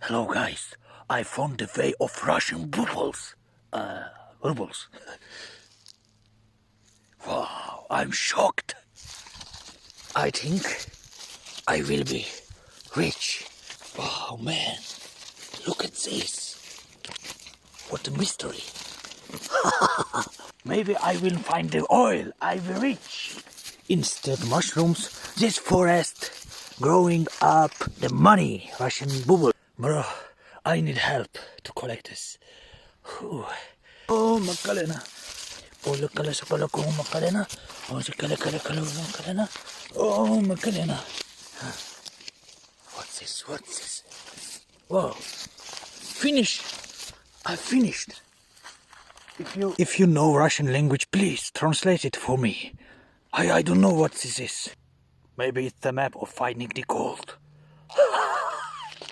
Hello guys, I found the way of Russian bubbles. Bubbles. Wow, I'm shocked. I think I will be rich. Wow man, look at this. What a mystery. Maybe I will find the oil, I will rich. Instead mushrooms, this forest growing up the money, Russian bubble. Bro, I need help to collect this. Whew. Oh, Macarena. Oh, look at this, Macarena. Oh, Macarena. Oh, Macarena. What's this? What's this? Whoa. Finish. I finished. If you know Russian language, please translate it for me. I don't know what this is. Maybe it's the map of finding the gold.